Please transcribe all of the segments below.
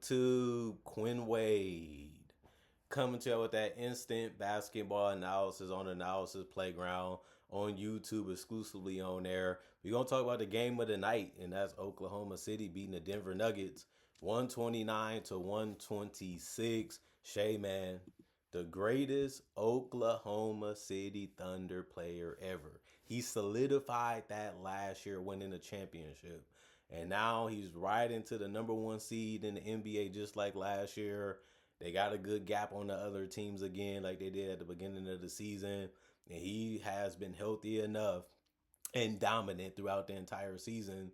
YouTube? Quinn Wade coming to you with that instant basketball analysis on Analysis Playground on YouTube, exclusively on there. We're going to talk about the game of the night, and that's Oklahoma City beating the Denver Nuggets 129 to 126. Shai, man, the greatest Oklahoma City Thunder player ever. He solidified that last year winning the championship. And now he's right into the number one seed in the NBA just like last year. They got a good gap on the other teams again, like they did at the beginning of the season. And he has been healthy enough and dominant throughout the entire season.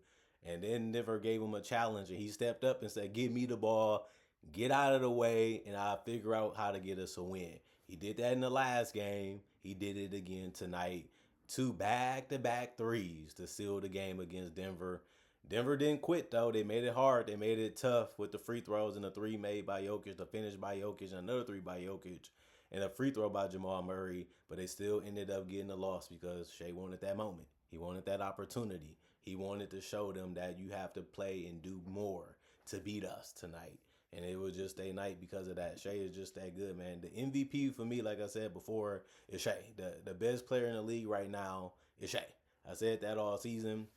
And then never gave him a challenge. And he stepped up and said, "Give me the ball, get out of the way, and I'll figure out how to get us a win." He did that in the last game. He did it again tonight. Two back-to-back threes to seal the game against Denver. Denver didn't quit, though. They made it hard. They made it tough with the free throws and the three made by Jokic, the finish by Jokic, and another three by Jokic, and a free throw by Jamal Murray. But they still ended up getting a loss because Shai wanted that moment. He wanted that opportunity. He wanted to show them that you have to play and do more to beat us tonight. And it was just a night because of that. Shai is just that good, man. The MVP for me, like I said before, is Shai. The best player in the league right now is Shai. I said that all season.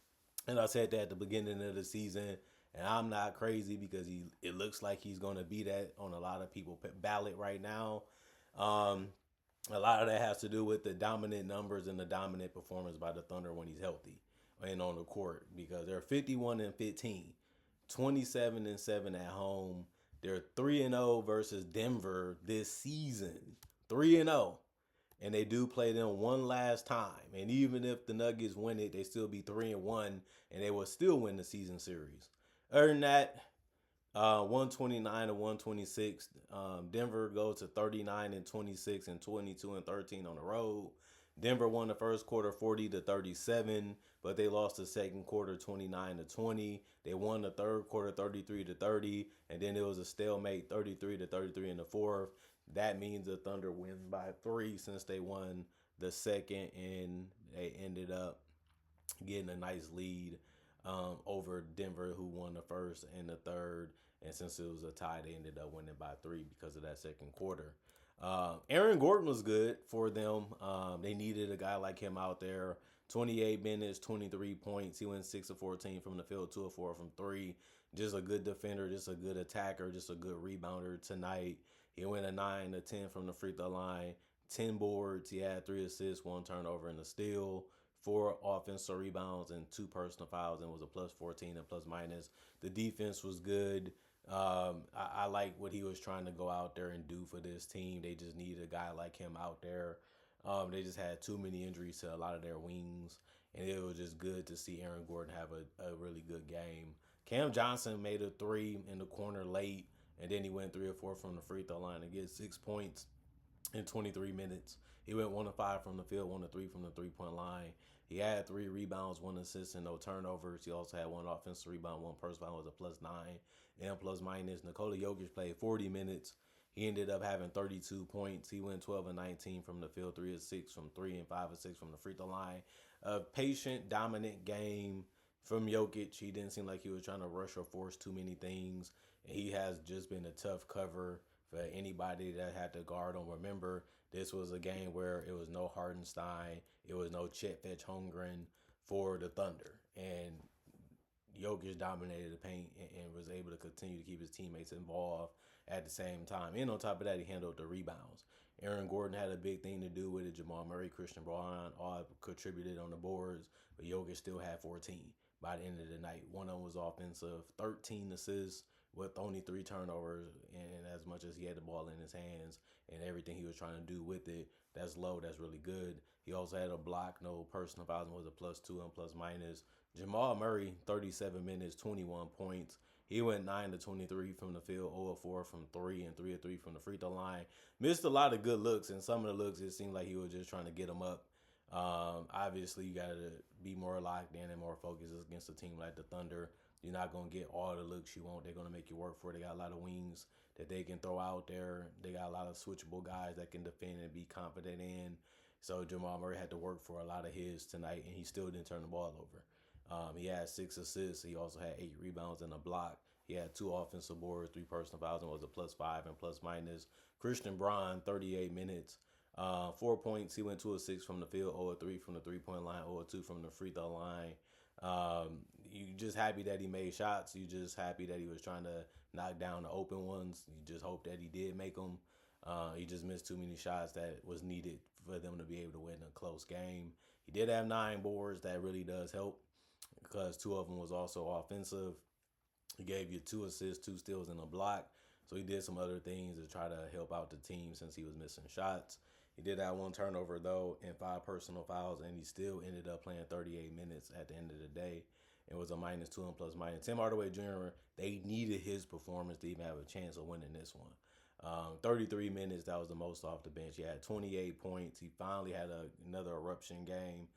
And I said that at the beginning of the season, and I'm not crazy because it looks like he's going to be that on a lot of people's ballot right now. Um, a lot of that has to do with the dominant numbers and the dominant performance by the Thunder when he's healthy and on the court, because they're 51 and 15, 27 and 7 at home. They're 3-0 versus Denver this season. 3-0. And they do play them one last time. And even if the Nuggets win it, they still be 3-1, and they will still win the season series. Other than that, 129 to 126. Denver goes to 39 and 26 and 22 and 13 on the road. Denver won the first quarter 40 to 37, but they lost the second quarter 29 to 20. They won the third quarter 33 to 30, and then it was a stalemate 33 to 33 in the fourth. That means the Thunder wins by 3 since they won the second, and they ended up getting a nice lead over Denver, who won the first and the third. And since it was a tie, they ended up winning by 3 because of that second quarter. Aaron Gordon was good for them. They needed a guy like him out there. 28 minutes, 23 points. He went 6 of 14 from the field, 2 of 4 from 3. Just a good defender, just a good attacker, just a good rebounder tonight. He went a 9 to 10 from the free throw line, 10 boards. He had 3 assists, 1 turnover, and a steal. 4 offensive rebounds and 2 personal fouls, and was a plus 14 and plus minus. The defense was good. I like what he was trying to go out there and do for this team. They just needed a guy like him out there. They just had too many injuries to a lot of their wings, and it was just good to see Aaron Gordon have a really good game. Cam Johnson made a 3 in the corner late, and then he went 3 or 4 from the free throw line to get 6 points in 23 minutes. He went 1 of 5 from the field, 1 of 3 from the 3-point line. He had 3 rebounds, 1 assist, and no turnovers. He also had 1 offensive rebound, 1 personal foul, was a plus 9 and plus minus. Nikola Jokic played 40 minutes. He ended up having 32 points. He went 12 and 19 from the field, 3 of 6 from 3, and 5 of 6 from the free throw line. A patient, dominant game from Jokic. He didn't seem like he was trying to rush or force too many things. And he has just been a tough cover for anybody that had to guard him. Remember, this was a game where it was no Hardenstein, it was no Chet Holmgren for the Thunder, and Jokic dominated the paint and was able to continue to keep his teammates involved at the same time. And on top of that, he handled the rebounds. Aaron Gordon had a big thing to do with it. Jamal Murray, Christian Braun all contributed on the boards, but Jokic still had 14 by the end of the night. One of them was offensive, 13 assists with only 3 turnovers, and as much as he had the ball in his hands and everything he was trying to do with it, that's low, that's really good. He also had a block, no personal fouls, was a plus 2 and plus minus. Jamal Murray, 37 minutes, 21 points. He went 9 to 23 from the field, 0 of 4 from 3, and 3 of 3 from the free throw line. Missed a lot of good looks, and some of the looks, it seemed like he was just trying to get them up. Obviously, you got to be more locked in and more focused against a team like the Thunder. You're not going to get all the looks you want. They're going to make you work for it. They got a lot of wings that they can throw out there. They got a lot of switchable guys that can defend and be confident in. So Jamal Murray had to work for a lot of his tonight, and he still didn't turn the ball over. He had 6 assists. He also had 8 rebounds and a block. He had 2 offensive boards, 3 personal fouls, and was a +5 and plus minus. Christian Braun, 38 minutes, 4 points. He went 2 of 6 from the field, 0 of 3 from the 3 point line, 0 of 2 from the free throw line. You just happy that he made shots. You just happy that he was trying to knock down the open ones. You just hope that he did make them. He just missed too many shots that was needed for them to be able to win a close game. He did have 9 boards. That really does help because 2 of them was also offensive. He gave you 2 assists, 2 steals, and a block. So he did some other things to try to help out the team since he was missing shots. He did have 1 turnover, though, and 5 personal fouls, and he still ended up playing 38 minutes at the end of the day. It was a -2 and plus minus. Tim Hardaway Jr., they needed his performance to even have a chance of winning this one. 33 minutes, that was the most off the bench. He had 28 points. He finally had another eruption game.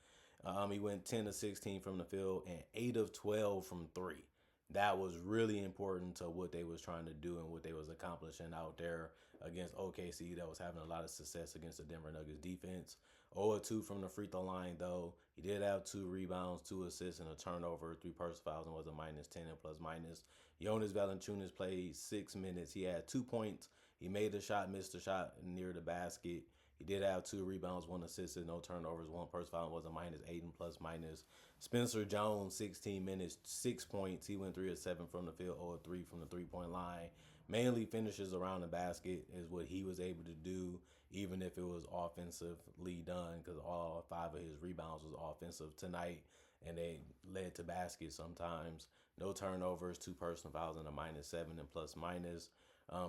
He went 10 of 16 from the field and 8 of 12 from three. That was really important to what they was trying to do and what they was accomplishing out there against OKC that was having a lot of success against the Denver Nuggets defense. 0 of 2 from the free throw line, though. He did have 2 rebounds, 2 assists, and a turnover, 3 personal fouls, and was a -10 and plus minus. Jonas Valanciunas played 6 minutes. He had 2 points. He made a shot, missed a shot near the basket. He did have 2 rebounds, 1 assist, and no turnovers. 1 personal foul, was a -8 and plus minus. Spencer Jones, 16 minutes, 6 points. He went 3 of 7 from the field, 0 of 3 from the 3 point line. Mainly finishes around the basket is what he was able to do, even if it was offensively done, because all 5 of his rebounds was offensive tonight, and they led to baskets sometimes. No turnovers, 2 personal fouls, and a -7 and plus minus.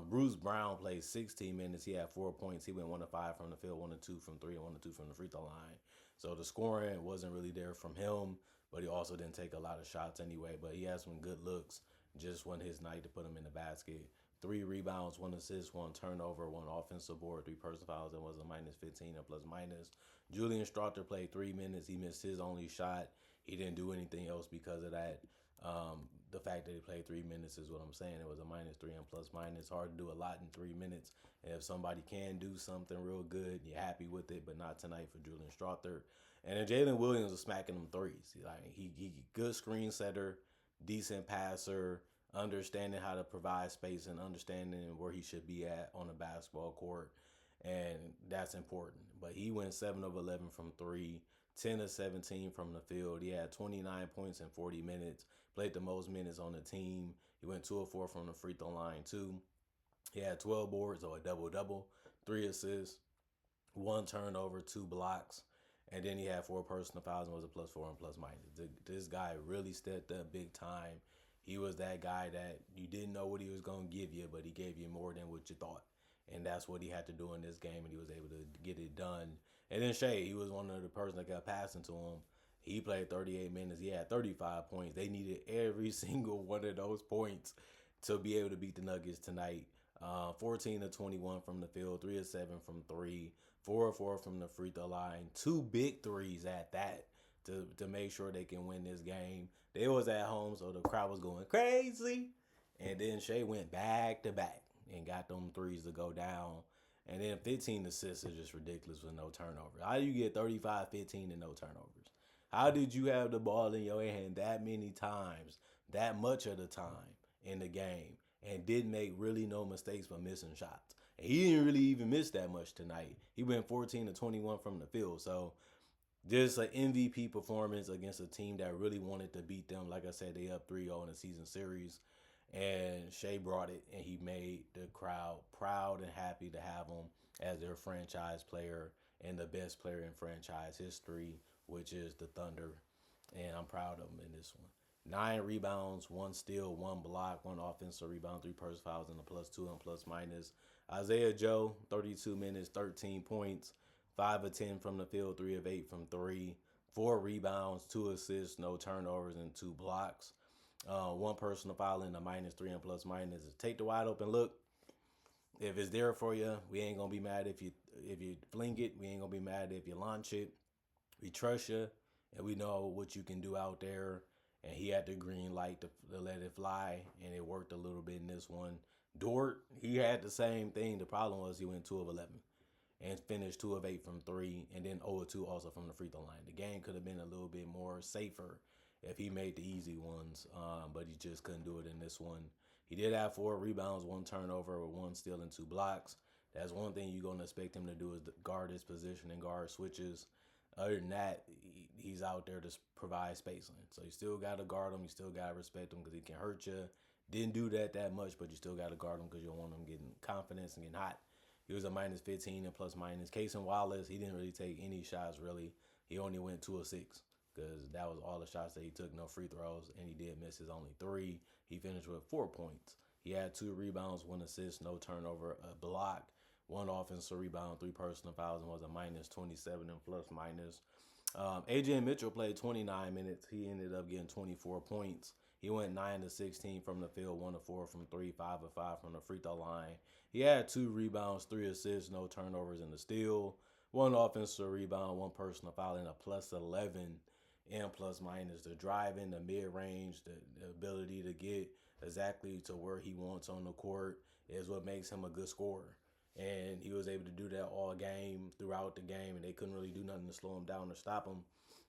Bruce Brown played 16 minutes. He had 4 points. He went 1 of 5 from the field, 1 of 2 from three, and 1 of 2 from the free throw line. So the scoring wasn't really there from him, but he also didn't take a lot of shots anyway. But he had some good looks. Just wasn't his night to put him in the basket. 3 rebounds, 1 assist, 1 turnover, 1 offensive board, 3 personal fouls, and was a -15 and plus minus. Julian Strawther played 3 minutes. He missed his only shot. He didn't do anything else because of that. The fact that he played 3 minutes is what I'm saying. It was a -3 and plus minus. Hard to do a lot in 3 minutes. And if somebody can do something real good, you're happy with it, but not tonight for Julian Strawther. And then Jalen Williams was smacking them threes. He good screen setter, decent passer, understanding how to provide space and understanding where he should be at on the basketball court. And that's important. But he went 7 of 11 from three, 10 of 17 from the field. He had 29 points in 40 minutes, played the most minutes on the team. He went 2 of 4 from the free throw line, too. He had 12 boards, or a double-double, 3 assists, 1 turnover, 2 blocks. And then he had 4 personal fouls and was a +4 and plus minus. This guy really stepped up big time. He was that guy that you didn't know what he was going to give you, but he gave you more than what you thought. And that's what he had to do in this game, and he was able to get it done. And then Shai, he was one of the person that got passing to him. He played 38 minutes. He had 35 points. They needed every single one of those points to be able to beat the Nuggets tonight. 14 of 21 from the field, 3 of 7 from three, 4 of 4 from the free throw line, 2 big threes at that to make sure they can win this game. They was at home, so the crowd was going crazy. And then Shai went back to back and got them threes to go down. And then 15 assists is just ridiculous with no turnover. How do you get 35, 15, and no turnovers? How did you have the ball in your hand that many times, that much of the time in the game, and didn't make really no mistakes but missing shots? And he didn't really even miss that much tonight. He went 14 to 21 from the field. So just an MVP performance against a team that really wanted to beat them. Like I said, they up 3-0 in the season series. And Shai brought it, and he made the crowd proud and happy to have him as their franchise player and the best player in franchise history, which is the Thunder. And I'm proud of him in this one. 9 rebounds, 1 steal, 1 block, 1 offensive rebound, 3 personal fouls, and a +2 and plus minus. Isaiah Joe, 32 minutes, 13 points, 5 of 10 from the field, 3 of 8 from three, 4 rebounds, 2 assists, no turnovers, and 2 blocks. 1 personal foul and a -3 and plus minus. Take the wide open look. If it's there for you, we ain't gonna be mad if you fling it. We ain't gonna be mad if you launch it. We trust you, and we know what you can do out there. And he had the green light to let it fly, and it worked a little bit in this one. Dort, he had the same thing. The problem was he went 2 of 11 and finished 2 of 8 from three, and then 0 of 2 also from the free throw line. The game could have been a little bit more safer if he made the easy ones, but he just couldn't do it in this one. He did have 4 rebounds, 1 turnover, with 1 steal and 2 blocks. That's one thing you're going to expect him to do is guard his position and guard switches. Other than that, he's out there to provide spacing. So you still got to guard him. You still got to respect him because he can hurt you. Didn't do that much, but you still got to guard him because you don't want him getting confidence and getting hot. He was a minus 15 and plus minus. Casey Wallace, he didn't really take any shots, really. He only went 2 of 6 because that was all the shots that he took, no free throws, and he did miss his only 3. He finished with 4 points. He had 2 rebounds, 1 assist, no turnover, a block, 1 offensive rebound, 3 personal fouls, and was a minus 27 and plus minus. AJ Mitchell played 29 minutes. He ended up getting 24 points. He went 9 to 16 from the field, 1 to 4 from 3, 5 of 5 from the free throw line. He had 2 rebounds, 3 assists, no turnovers, and a steal. 1 offensive rebound, 1 personal foul, and a plus 11 and plus minus. The driving, the mid range, the ability to get exactly to where he wants on the court is what makes him a good scorer. And he was able to do that all game, throughout the game, and they couldn't really do nothing to slow him down or stop him.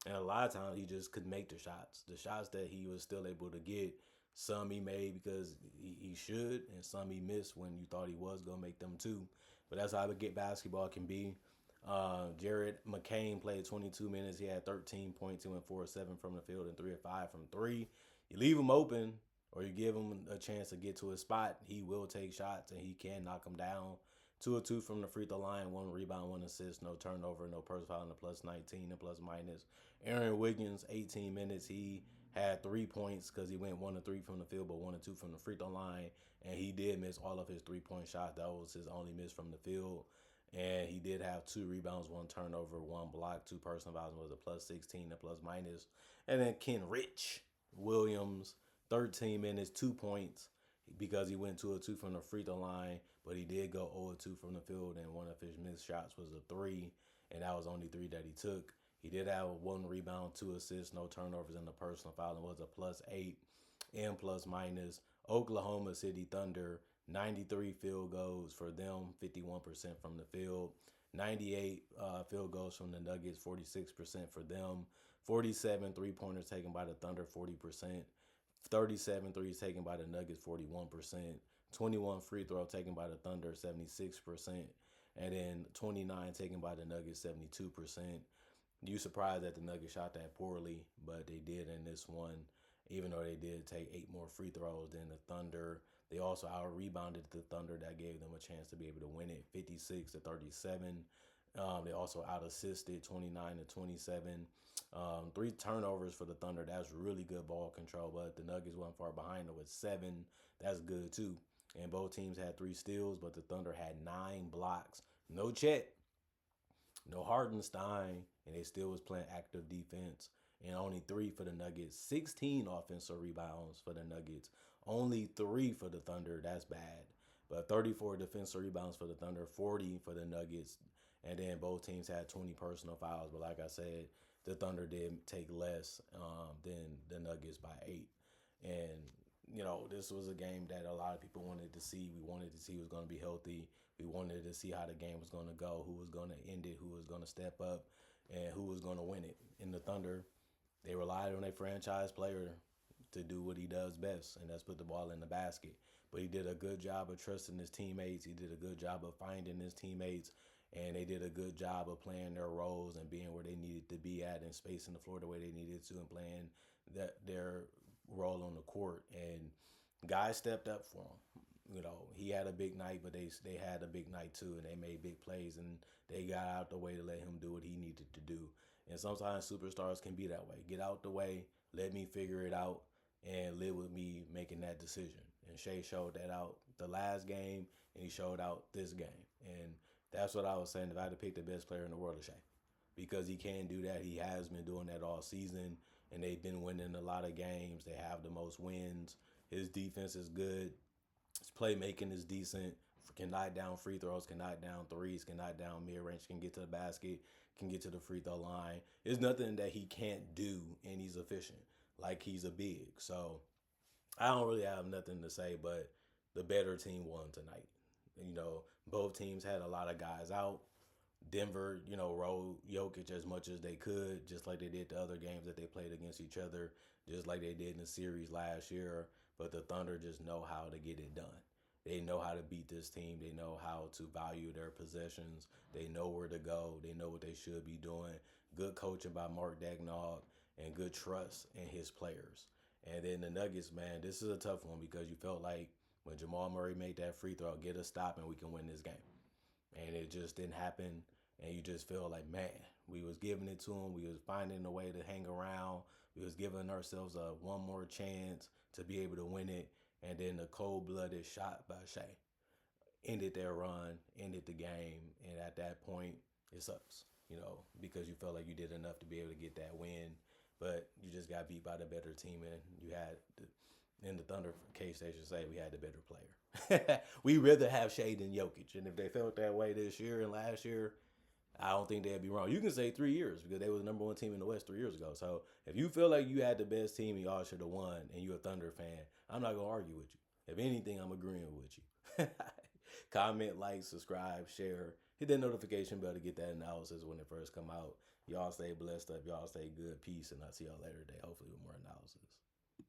And a lot of times he just couldn't make the shots. The shots that he was still able to get, some he made because he should, and some he missed when you thought he was going to make them too. But that's how good basketball can be. Jared McCain played 22 minutes. He had 13 points. He went 4 of 7 from the field and 3 of 5 from 3. You leave him open or you give him a chance to get to his spot, he will take shots and he can knock them down. 2 of 2 from the free throw line, 1 rebound, 1 assist, no turnover, no personal foul, and a plus 19 and plus minus. Aaron Wiggins, 18 minutes. He had 3 points because he went 1 of 3 from the field, but 1 of 2 from the free throw line. And he did miss all of his 3-point shots. That was his only miss from the field. And he did have 2 rebounds, 1 turnover, 1 block, 2 personal fouls, was a plus 16 and plus minus. And then Ken Rich Williams, 13 minutes, 2 points because he went 2 of 2 from the free throw line, but he did go 0 of 2 from the field, and one of his missed shots was a 3, and that was only 3 that he took. He did have 1 rebound, 2 assists, no turnovers, and the personal foul, and was a plus 8 and plus minus. Oklahoma City Thunder, 93 field goals for them, 51% from the field. 98 field goals from the Nuggets, 46% for them. 47 three-pointers taken by the Thunder, 40%. 37 threes taken by the Nuggets, 41%. 21 free throw taken by the Thunder, 76%. And then 29 taken by the Nuggets, 72%. You surprised that the Nuggets shot that poorly, but they did in this one, even though they did take 8 more free throws than the Thunder. They also out-rebounded the Thunder. That gave them a chance to be able to win it, 56 to 37. They also out-assisted 29 to 27. 3 turnovers for the Thunder. That's really good ball control, but the Nuggets went far behind them with 7. That's good too. And both teams had 3 steals, but the Thunder had 9 blocks. No Chet, no Hardenstein, and they still was playing active defense. And only 3 for the Nuggets. 16 offensive rebounds for the Nuggets. Only 3 for the Thunder. That's bad. But 34 defensive rebounds for the Thunder, 40 for the Nuggets. And then both teams had 20 personal fouls. But like I said, the Thunder did take less than the Nuggets by 8. And, you know, this was a game that a lot of people wanted to see. We wanted to see who was going to be healthy. We wanted to see how the game was going to go, who was going to end it, who was going to step up, and who was going to win it. In the Thunder, they relied on a franchise player to do what he does best, and that's put the ball in the basket. But he did a good job of trusting his teammates. He did a good job of finding his teammates, and they did a good job of playing their roles and being where they needed to be at and spacing the floor the way they needed to and playing their role on the court. And guys stepped up for him. You know, he had a big night, but they had a big night too, and they made big plays, and they got out the way to let him do what he needed to do. And sometimes superstars can be that way. Get out the way, let me figure it out, and live with me making that decision. And Shai showed that out the last game, and he showed out this game. And that's what I was saying. If I had to pick the best player in the world, it's Shai. Because he can do that. He has been doing that all season, and they've been winning a lot of games. They have the most wins. His defense is good. His playmaking is decent. Can knock down free throws, can knock down threes, can knock down mid-range, can get to the basket, can get to the free throw line. There's nothing that he can't do, and he's efficient. Like, he's a big. So I don't really have nothing to say, but the better team won tonight. You know, both teams had a lot of guys out. Denver, you know, rode Jokic as much as they could, just like they did the other games that they played against each other, just like they did in the series last year. but the Thunder just know how to get it done. They know how to beat this team. They know how to value their possessions. They know where to go. They know what they should be doing. Good coaching by Mark Daigneault and good trust in his players. And then the Nuggets, man, this is a tough one because you felt like when Jamal Murray made that free throw, get a stop and we can win this game. And it just didn't happen. And you just feel like, man, we was giving it to him. We was finding a way to hang around. We was giving ourselves a one more chance to be able to win it. And then the cold-blooded shot by Shai ended their run, ended the game. And at that point, it sucks, because you felt like you did enough to be able to get that win. But you just got beat by the better team, and you had, in the Thunder case, they should say we had the better player. We rather have Shai than Jokic. And if they felt that way this year and last year, I don't think they'd be wrong. You can say 3 years because they were the number one team in the West 3 years ago. So if you feel like you had the best team and y'all should have won and you're a Thunder fan, I'm not going to argue with you. If anything, I'm agreeing with you. Comment, like, subscribe, share. Hit that notification bell to get that analysis when it first come out. Y'all stay blessed up. Y'all stay good. Peace. And I'll see y'all later today, hopefully with more analysis.